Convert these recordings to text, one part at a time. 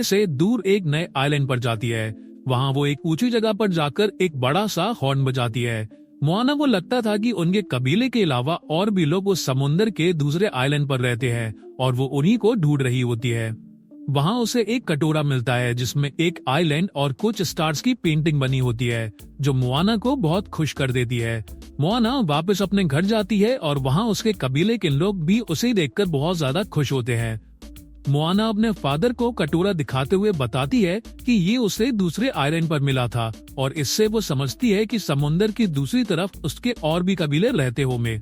से दूर एक नए आइलैंड पर जाती है। वहाँ वो एक ऊंची जगह पर जाकर एक बड़ा सा हॉर्न बजाती है। मोआना को लगता था कि उनके कबीले के अलावा और भी लोग उस समुद्र के दूसरे आइलैंड पर रहते हैं और वो उन्हीं को ढूंढ रही होती है। वहाँ उसे एक कटोरा मिलता है जिसमें एक आइलैंड और कुछ स्टार्स की पेंटिंग बनी होती है, जो मोआना को बहुत खुश कर देती है। मोआना वापस अपने घर जाती है और वहाँ उसके कबीले के लोग भी उसे देखकर बहुत ज्यादा खुश होते हैं। मोआना अपने फादर को कटोरा दिखाते हुए बताती है कि ये उसे दूसरे आइलैंड पर मिला था और इससे वो समझती है कि समुद्र की दूसरी तरफ उसके और भी कबीले रहते होंगे।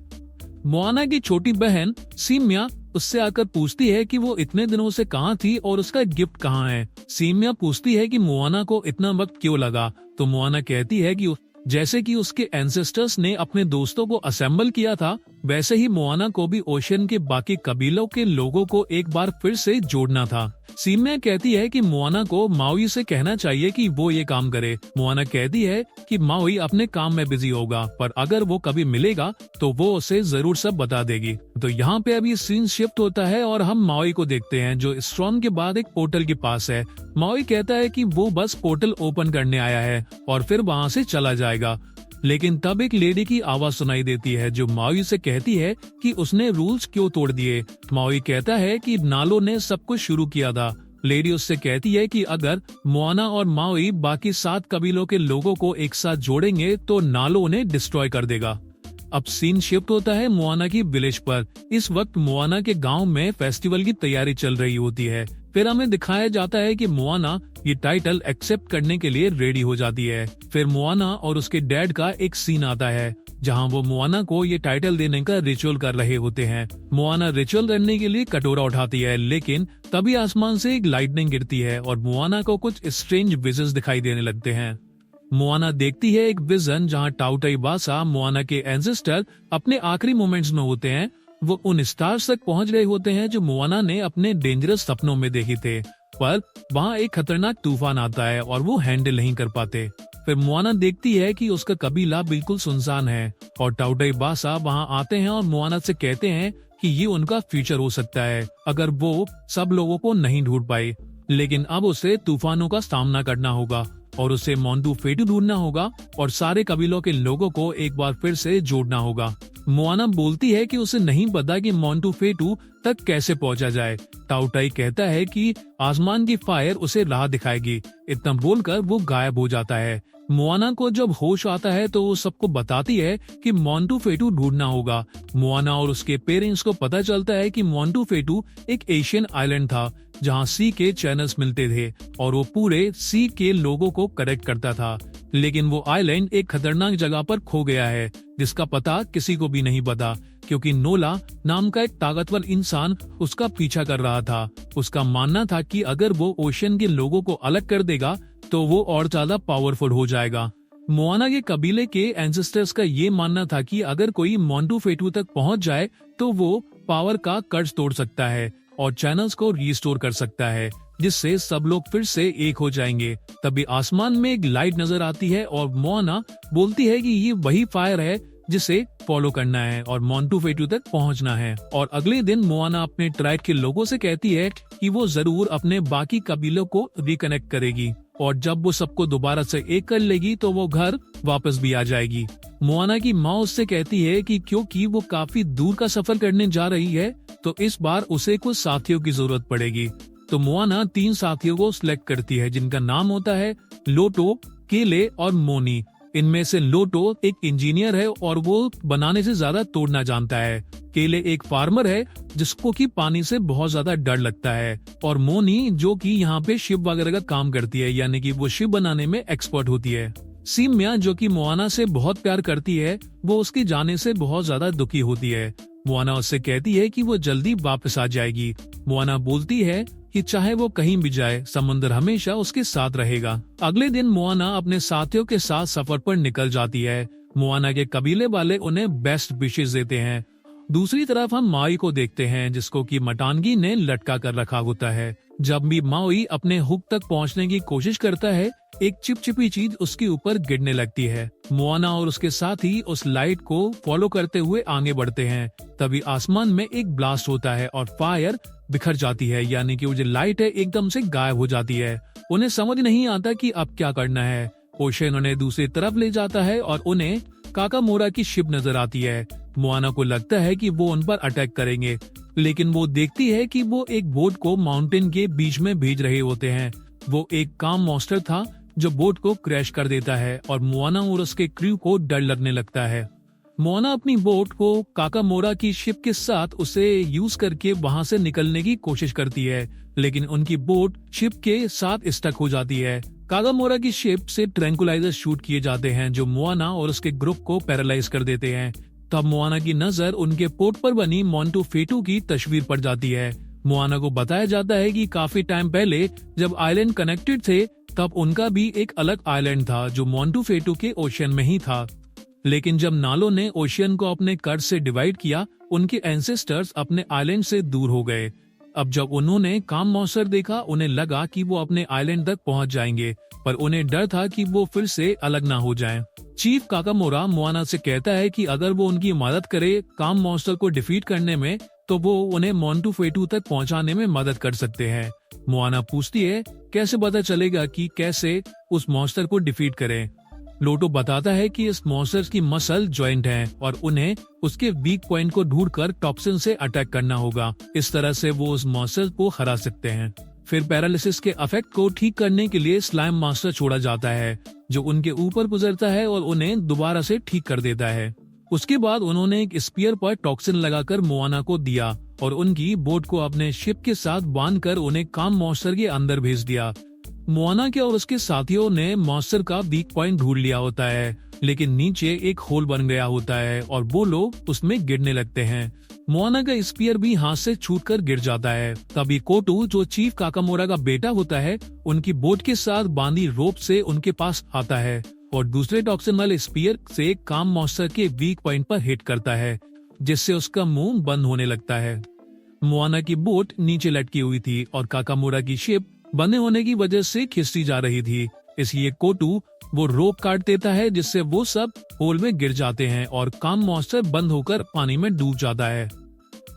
मोआना की छोटी बहन सीमिया उससे आकर पूछती है कि वो इतने दिनों से कहाँ थी और उसका गिफ्ट कहाँ है। सीमिया पूछती है कि मोआना को इतना वक्त क्यों लगा, तो मोआना कहती है कि जैसे कि उसके एंसेस्टर्स ने अपने दोस्तों को असेंबल किया था, वैसे ही मोआना को भी ओशन के बाकी कबीलों के लोगों को एक बार फिर से जोड़ना था। सीमिया कहती है कि मोआना को माओई से कहना चाहिए कि वो ये काम करे। मोआना कहती है कि माओई अपने काम में बिजी होगा, पर अगर वो कभी मिलेगा तो वो उसे जरूर सब बता देगी। तो यहाँ पे अभी सीन शिफ्ट होता है और हम माओई को देखते हैं जो स्ट्रॉम के बाद एक पोर्टल के पास है। माओई कहता है कि वो बस पोर्टल ओपन करने आया है और फिर वहाँ से चला जाएगा, लेकिन तब एक लेडी की आवाज सुनाई देती है जो माओई से कहती है कि उसने रूल्स क्यों तोड़ दिए। माओई कहता है कि नालो ने सब कुछ शुरू किया था। लेडी उससे कहती है कि अगर मोआना और माओई बाकी 7 कबीलों के लोगों को एक साथ जोड़ेंगे तो नालो उन्हें डिस्ट्रॉय कर देगा। अब सीन शिफ्ट होता है मोआना की विलेज पर। इस वक्त मोआना के गांव में फेस्टिवल की तैयारी चल रही होती है। फिर हमें दिखाया जाता है कि मोआना ये टाइटल एक्सेप्ट करने के लिए रेडी हो जाती है। फिर मोआना और उसके डैड का एक सीन आता है जहां वो मोआना को ये टाइटल देने का रिचुअल कर रहे होते हैं। मोआना रिचुअल करने के लिए कटोरा उठाती है, लेकिन तभी आसमान से एक लाइटनिंग गिरती है और मोआना को कुछ स्ट्रेंज विजन्स दिखाई देने लगते हैं। मोआना देखती है एक विजन जहां टाउटाई बासा, मोआना के एंसेस्टर, अपने आखिरी मोमेंट्स में होते हैं। वो उन स्टार्स तक पहुंच रहे होते हैं जो मोआना ने अपने डेंजरस सपनों में देखे थे, पर वहाँ एक खतरनाक तूफान आता है और वो हैंडल नहीं कर पाते। फिर मोआना देखती है कि उसका कबीला बिल्कुल सुनसान है और टाउटाई बासा वहाँ आते हैं और मोआना से कहते हैं कि ये उनका फ्यूचर हो सकता है अगर वो सब लोगों को नहीं ढूंढ पाए। लेकिन अब उसे तूफानों का सामना करना होगा और उसे मोंटू फेटू ढूंढना होगा और सारे कबीलों के लोगों को एक बार फिर से जोड़ना होगा। मोआना बोलती है कि उसे नहीं पता कि मोंटू फेटू तक कैसे पहुंचा जाए। टाउटाई कहता है कि आसमान की फायर उसे राह दिखाएगी। इतना बोलकर वो गायब हो जाता है। मोआना को जब होश आता है तो वो सबको बताती है कि मोंटू फेटू ढूंढना होगा। मोआना और उसके पेरेंट्स को पता चलता है कि मोंटू फेटू एक एशियन आइलैंड था जहां सी के चैनल्स मिलते थे और वो पूरे सी के लोगों को कनेक्ट करता था, लेकिन वो आइलैंड एक खतरनाक जगह पर खो गया है जिसका पता किसी को भी नहीं पता, क्योंकि नोला नाम का एक ताकतवर इंसान उसका पीछा कर रहा था। उसका मानना था कि अगर वो ओशन के लोगों को अलग कर देगा तो वो और ज्यादा पावरफुल हो जाएगा। मोआना के कबीले के एंसेस्टर्स का ये मानना था कि अगर कोई मोंटू फेटू तक पहुंच जाए तो वो पावर का कर्ज तोड़ सकता है और चैनल्स को रिस्टोर कर सकता है, जिससे सब लोग फिर से एक हो जाएंगे। तभी आसमान में एक लाइट नजर आती है और मोआना बोलती है कि ये वही फायर है जिसे फॉलो करना है और मोंटू फेटू तक पहुंचना है। और अगले दिन मोआना अपने ट्राइब के लोगों से कहती है कि वो जरूर अपने बाकी कबीलों को रिकनेक्ट करेगी और जब वो सबको दोबारा से एक कर लेगी तो वो घर वापस भी आ जाएगी। मोआना की माँ उससे कहती है कि क्योंकि वो काफी दूर का सफर करने जा रही है तो इस बार उसे कुछ साथियों की जरूरत पड़ेगी। तो मोआना 3 साथियों को सिलेक्ट करती है जिनका नाम होता है लोटो, केले और मोनी। इनमें से लोटो एक इंजीनियर है और वो बनाने से ज्यादा तोड़ना जानता है। केले एक फार्मर है जिसको कि पानी से बहुत ज्यादा डर लगता है और मोनी जो कि यहाँ पे शिप वगैरह का काम करती है, यानी कि वो शिप बनाने में एक्सपर्ट होती है। सीमिया जो कि मोआना से बहुत प्यार करती है, वो उसके जाने से बहुत ज्यादा दुखी होती है। मोआना उससे कहती है कि वो जल्दी वापस आ जाएगी। मोआना बोलती है कि चाहे वो कहीं भी जाए, समुद्र हमेशा उसके साथ रहेगा। अगले दिन मोआना अपने साथियों के साथ सफर पर निकल जाती है। मोआना के कबीले वाले उन्हें बेस्ट विशेष देते हैं। दूसरी तरफ हम माओई को देखते हैं जिसको कि मटानगी ने लटका कर रखा होता है। जब भी माओई अपने हुक तक पहुंचने की कोशिश करता है, एक चिपचिपी चीज उसके ऊपर गिरने लगती है। मोआना और उसके साथी उस लाइट को फॉलो करते हुए आगे बढ़ते हैं। तभी आसमान में एक ब्लास्ट होता है और फायर बिखर जाती है, यानी कि वो जो लाइट है एकदम से गायब हो जाती है। उन्हें समझ नहीं आता कि अब क्या करना है। ओशियन उन्हें दूसरी तरफ ले जाता है और उन्हें काकामोरा की शिप नजर आती है। मोआना को लगता है कि वो उन पर अटैक करेंगे, लेकिन वो देखती है कि वो एक बोट को माउंटेन के बीच में भेज रहे होते हैं। वो एक काम मॉन्स्टर था जो बोट को क्रैश कर देता है और मोआना और उसके क्रू को डर लगने लगता है। मोआना अपनी बोट को काकामोरा की शिप के साथ उसे यूज करके वहां से निकलने की कोशिश करती है, लेकिन उनकी बोट शिप के साथ स्टक हो जाती है। काकामोरा की शिप से ट्रैंकुलाइजर शूट किए जाते हैं जो मोआना और उसके ग्रुप को पैरालाइज कर देते हैं। तब मोआना की नजर उनके पोर्ट पर बनी मोंटू फेटू की तस्वीर पर जाती है। मोआना को बताया जाता है कि काफी टाइम पहले जब आइलैंड कनेक्टेड थे तब उनका भी एक अलग आइलैंड था जो मोंटू फेटू के ओशियन में ही था। लेकिन जब नालो ने ओशियन को अपने कर्ज से डिवाइड किया, उनके एंसेस्टर्स अपने आइलैंड से दूर हो गए। अब जब उन्होंने काम मॉन्स्टर देखा, उन्हें लगा कि वो अपने आइलैंड तक पहुंच जाएंगे, पर उन्हें डर था कि वो फिर से अलग ना हो जाएं। चीफ काकामोरा मोआना से कहता है कि अगर वो उनकी मदद करे काम मॉन्स्टर को डिफीट करने में, तो वो उन्हें मोंटू फेटू तक पहुंचाने में मदद कर सकते हैं। मोआना पूछती है कैसे पता चलेगा कि कैसे उस मॉन्स्टर को डिफीट करें। लोटो बताता है कि इस मॉन्स्टर की मसल जॉइंट हैं और उन्हें उसके वीक पॉइंट को ढूंढकर टॉक्सिन से अटैक करना होगा। इस तरह से वो उस मॉन्स्टर को हरा सकते हैं। फिर पैरालिसिस के अफेक्ट को ठीक करने के लिए स्लाइम मास्टर छोड़ा जाता है जो उनके ऊपर गुजरता है और उन्हें दोबारा से ठीक कर देता है। उसके बाद उन्होंने एक स्पीयर पर टॉक्सिन लगाकर मोआना को दिया और उनकी बोट को अपने शिप के साथ बांधकर उन्हें काम मॉन्स्टर के अंदर भेज दिया। मोआना के और उसके साथियों ने मॉन्स्टर का वीक पॉइंट ढूंढ लिया होता है, लेकिन नीचे एक होल बन गया होता है और वो लोग उसमें गिरने लगते हैं। मोआना का स्पीयर भी हाथ से छूटकर गिर जाता है। तभी कोटू जो चीफ काकामोरा का बेटा होता है, उनकी बोट के साथ बांधी रोप से उनके पास आता है और दूसरे टॉक्सिन वाले स्पीयर से काम मॉन्स्टर के वीक पॉइंट पर हिट करता है, जिससे उसका मुंह बंद होने लगता है। मोआना की बोट नीचे लटकी हुई थी और काकामोरा की शिप बंद होने की वजह से खिसकी जा रही थी, इसलिए कोटू वो रोप काट देता है जिससे वो सब होल में गिर जाते हैं और काम मॉन्स्टर बंद होकर पानी में डूब जाता है।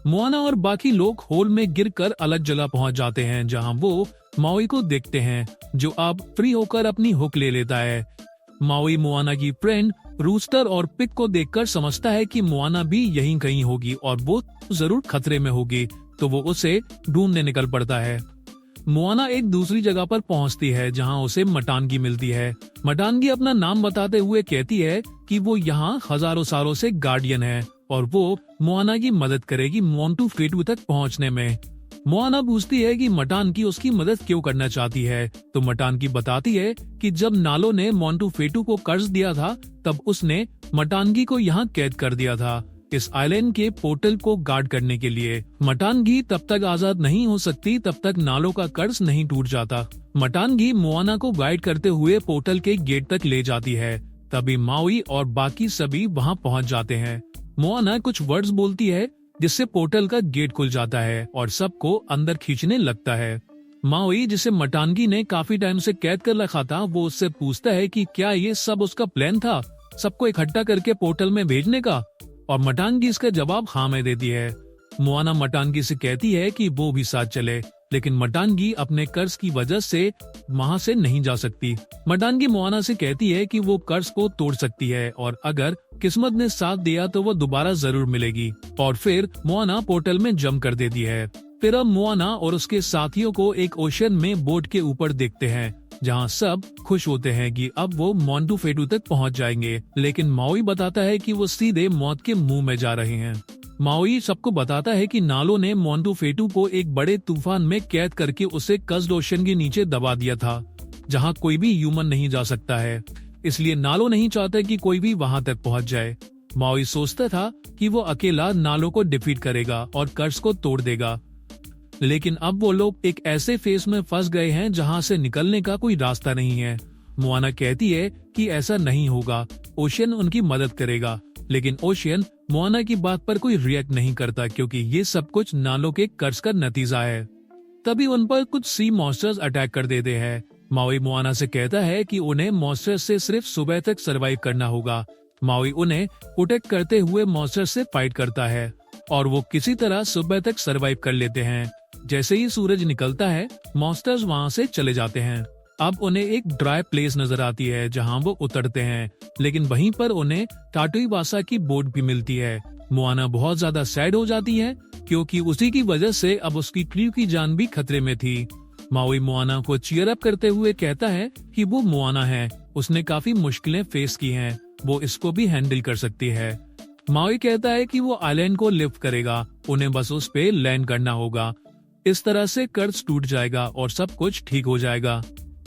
मोआना और बाकी लोग होल में गिरकर अलग जगह पहुंच जाते हैं जहां वो माओई को देखते हैं जो अब फ्री होकर अपनी हुक ले लेता है। माओई मोआना की फ्रेंड रूस्टर और पिक को देखकर समझता है कि मोआना भी यहीं कहीं होगी और वो जरूर खतरे में होगी, तो वो उसे ढूंढने निकल पड़ता है। मोआना एक दूसरी जगह पर पहुंचती है जहां उसे मटानगी मिलती है। मटानगी अपना नाम बताते हुए कहती है कि वो यहाँ हजारों सालों से गार्डियन है और वो मोआना की मदद करेगी मोंटू फेटू तक पहुंचने में। मोआना पूछती है कि मटानगी उसकी मदद क्यों करना चाहती है, तो मटानगी बताती है कि जब नालो ने मोंटू फेटू को कर्ज दिया था तब उसने मटानगी को यहाँ कैद कर दिया था इस आइलैंड के पोर्टल को गार्ड करने के लिए। मटानगी तब तक आजाद नहीं हो सकती तब तक नालो का कर्ज नहीं टूट जाता। मटानगी मोआना को गाइड करते हुए पोर्टल के गेट तक ले जाती है। तभी माओई और बाकी सभी वहां पहुंच जाते हैं। मोआना कुछ वर्ड्स बोलती है जिससे पोर्टल का गेट खुल जाता है और सबको अंदर खींचने लगता है। माओई, जिसे मटानगी ने काफी टाइम से कैद कर रखा था, वो उससे पूछता है कि क्या ये सब उसका प्लान था, सबको इकट्ठा करके पोर्टल में भेजने का, और मटानगी इसका जवाब हाँ में देती है। मोआना मटानगी से कहती है कि वो भी साथ चले, लेकिन मटानगी अपने कर्ज की वजह से वहाँ से नहीं जा सकती। मटानगी मोआना से कहती है कि वो कर्ज को तोड़ सकती है और अगर किस्मत ने साथ दिया तो वो दोबारा जरूर मिलेगी। और फिर मोआना पोर्टल में जंप कर देती है। फिर अब मोआना और उसके साथियों को एक ओशन में बोट के ऊपर देखते हैं जहाँ सब खुश होते हैं कि अब वो मोंटू फेटू तक पहुँच जाएंगे, लेकिन माओई बताता है कि वो सीधे मौत के मुंह में जा रहे हैं। माओई सबको बताता है कि नालो ने मोंटू फेटू को एक बड़े तूफान में कैद करके उसे कस्ड ओशन के नीचे दबा दिया था जहाँ कोई भी ह्यूमन नहीं जा सकता है, इसलिए नालो नहीं चाहता कि कोई भी वहाँ तक पहुँच जाए। माओई सोचता था कि वो अकेला नालो को डिफीट करेगा और कर्ज को तोड़ देगा, लेकिन अब वो लोग एक ऐसे फेस में फंस गए हैं जहाँ से निकलने का कोई रास्ता नहीं है। मोआना कहती है कि ऐसा नहीं होगा, ओशियन उनकी मदद करेगा, लेकिन ओशियन मोआना की बात पर कोई रिएक्ट नहीं करता क्योंकि ये सब कुछ नालो के कर्ज का नतीजा है। तभी उन पर कुछ सी मॉन्स्टर्स अटैक कर देते हैं। माओई मोआना से कहता है कि उन्हें मॉन्स्टर्स से सिर्फ सुबह तक सरवाइव करना होगा। माओई उन्हें प्रोटेक्ट करते हुए मॉन्स्टर से फाइट करता है और वो किसी तरह सुबह तक सरवाइव कर लेते हैं। जैसे ही सूरज निकलता है मॉन्स्टर्स वहां से चले जाते हैं। अब उन्हें एक ड्राई प्लेस नजर आती है जहां वो उतरते हैं, लेकिन वहीं पर उन्हें टाटुइवासा की बोट भी मिलती है। मोआना बहुत ज्यादा सैड हो जाती है क्योंकि उसी की वजह से अब उसकी क्रू की जान भी खतरे में थी। माउई मोआना को चीयर अप करते हुए कहता है कि वो मोआना है, उसने काफी मुश्किलें फेस की हैं, वो इसको भी हैंडल कर सकती है। माउई कहता है कि वो आइलैंड को लिफ्ट करेगा, उन्हें बस उस पे लैंड करना होगा। इस तरह से कर्ज टूट जाएगा और सब कुछ ठीक हो जाएगा।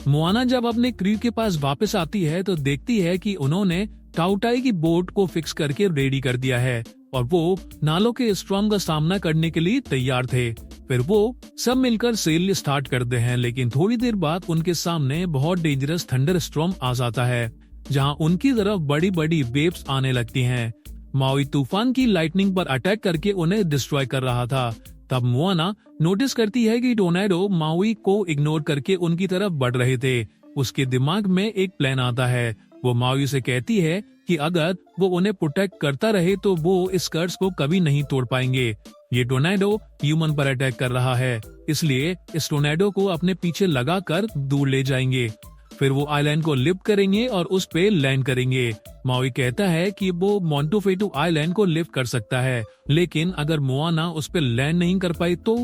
मोआना जब अपने क्रू के पास वापस आती है तो देखती है कि उन्होंने टाउटाई की बोट को फिक्स करके रेडी कर दिया है और वो नालों के स्टॉर्म का सामना करने के लिए तैयार थे। फिर वो सब मिलकर सेल स्टार्ट करते हैं, लेकिन थोड़ी देर बाद उनके सामने बहुत डेंजरस थंडर स्टॉर्म आ जाता है जहां उनकी तरफ बड़ी बड़ी वेव्स आने लगती हैं। माउई तूफान की लाइटनिंग पर अटैक करके उन्हें डिस्ट्रॉय कर रहा था। तब मोआना नोटिस करती है कि टोर्नेडो माउई को इग्नोर करके उनकी तरफ बढ़ रहे थे। उसके दिमाग में एक प्लान आता है। वो माउई से कहती है कि अगर वो उन्हें प्रोटेक्ट करता रहे तो वो इस कर्ज को कभी नहीं तोड़ पाएंगे। ये टोर्नेडो ह्यूमन पर अटैक कर रहा है, इसलिए इस टोर्नेडो को अपने पीछे लगाकर दूर ले जाएंगे। फिर वो आइलैंड को लिफ्ट करेंगे और उस पे लैंड करेंगे। माउई कहता है कि वो मोंटोफेटू आइलैंड को लिफ्ट कर सकता है, लेकिन अगर मोआना उस पे लैंड नहीं कर पाई तो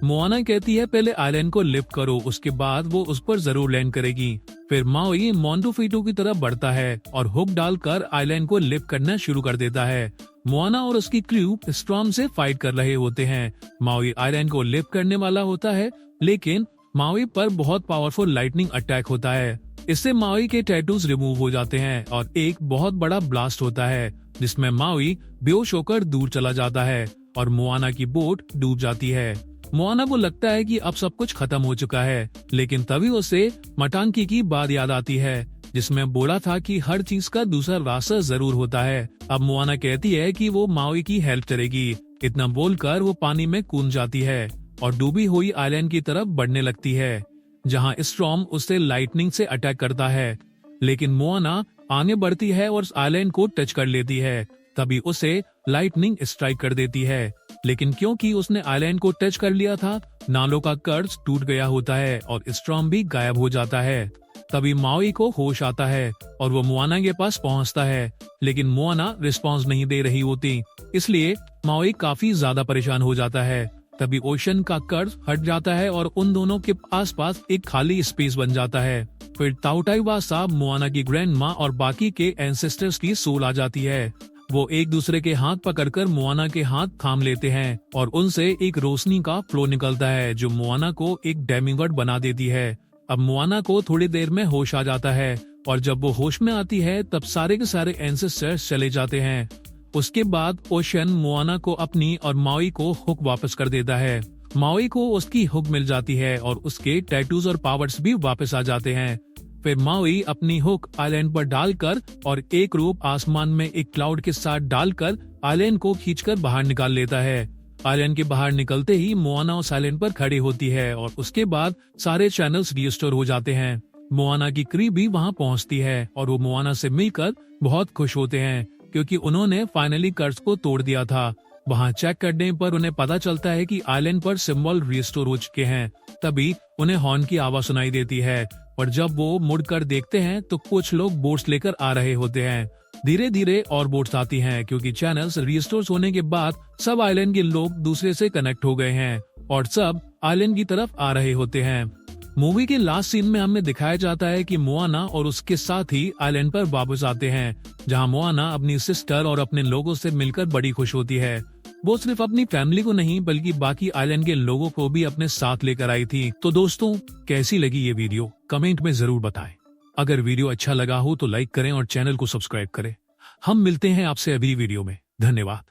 मोआना कहती है पहले आइलैंड को लिफ्ट करो, उसके बाद वो उस पर जरूर लैंड करेगी। फिर माउई मोंटोफेटू की तरफ बढ़ता है और हुक डालकर आइलैंड को लिफ्ट करना शुरू कर देता है। मोआना और उसकी क्रू स्टॉर्म से फाइट कर रहे होते हैं। माउई आइलैंड को लिफ्ट करने वाला होता है, लेकिन माउई पर बहुत पावरफुल लाइटनिंग अटैक होता है। इससे माउई के टैटूज रिमूव हो जाते हैं और एक बहुत बड़ा ब्लास्ट होता है जिसमें माउई बेहोश होकर दूर चला जाता है और मोआना की बोट डूब जाती है। मोआना को लगता है कि अब सब कुछ खत्म हो चुका है, लेकिन तभी उसे मटांकी की बात याद आती है जिसमें बोला था कि हर चीज का दूसरा रास्ता जरूर होता है। अब मोआना कहती है कि वो माउई की हेल्प करेगी। इतना बोलकर वो पानी में कूद जाती है और डूबी हुई आइलैंड की तरफ बढ़ने लगती है जहां स्टॉर्म उससे लाइटनिंग से अटैक करता है, लेकिन मोआना आगे बढ़ती है और आइलैंड को टच कर लेती है। तभी उसे लाइटनिंग स्ट्राइक कर देती है, लेकिन क्योंकि उसने आइलैंड को टच कर लिया था, नालों का कर्ज टूट गया होता है और स्टॉर्म भी गायब हो जाता है। तभी माउई को होश आता है और वो मोआना के पास पहुंचता है, लेकिन मोआना रिस्पॉन्स नहीं दे रही होती, इसलिए माउई काफी ज्यादा परेशान हो जाता है। तभी ओशन का कर्ज हट जाता है और उन दोनों के आसपास एक खाली स्पेस बन जाता है। फिर टाउटाइवासा, मोआना की ग्रैंड माँ और बाकी के एंसेस्टर्स की सोल आ जाती है। वो एक दूसरे के हाथ पकड़कर मोआना के हाथ थाम लेते हैं और उनसे एक रोशनी का फ्लो निकलता है जो मोआना को एक डेमिगॉड बना देती है। अब मोआना को थोड़ी देर में होश आ जाता है और जब वो होश में आती है तब सारे के सारे एंसेस्टर्स चले जाते हैं। उसके बाद ओशन मोआना को अपनी और माउई को हुक वापस कर देता है। माउई को उसकी हुक मिल जाती है और उसके टैटूज और पावर्स भी वापस आ जाते हैं। फिर माउई अपनी हुक आइलैंड पर डालकर और एक रूप आसमान में एक क्लाउड के साथ डालकर आइलैंड को खींचकर बाहर निकाल लेता है। आइलैंड के बाहर निकलते ही मोआना उस आइलैंड पर खड़ी होती है और उसके बाद सारे चैनल्स रिस्टोर हो जाते हैं। मोआना की क्रू भी वहां पहुंचती है और वो मोआना से मिलकर बहुत खुश होते हैं क्योंकि उन्होंने फाइनली कर्ज को तोड़ दिया था। वहां चेक करने पर उन्हें पता चलता है कि आइलैंड पर सिंबल रिस्टोर हो चुके हैं। तभी उन्हें हॉर्न की आवाज सुनाई देती है और जब वो मुड़कर देखते हैं तो कुछ लोग बोट्स लेकर आ रहे होते हैं। धीरे धीरे और बोट्स आती हैं क्योंकि चैनल्स रिस्टोर होने के बाद सब आइलैंड के लोग दूसरे से कनेक्ट हो गए हैं और सब आइलैंड की तरफ आ रहे होते हैं। मूवी के लास्ट सीन में हमें दिखाया जाता है कि मोआना और उसके साथी आइलैंड पर वापस आते हैं, जहां मोआना अपनी सिस्टर और अपने लोगों से मिलकर बड़ी खुश होती है। वो सिर्फ अपनी फैमिली को नहीं बल्कि बाकी आइलैंड के लोगों को भी अपने साथ लेकर आई थी। तो दोस्तों, कैसी लगी ये वीडियो कमेंट में जरूर बताएं। अगर वीडियो अच्छा लगा हो तो लाइक करें और चैनल को सब्सक्राइब करें। हम मिलते हैं आपसे अगली वीडियो में। धन्यवाद।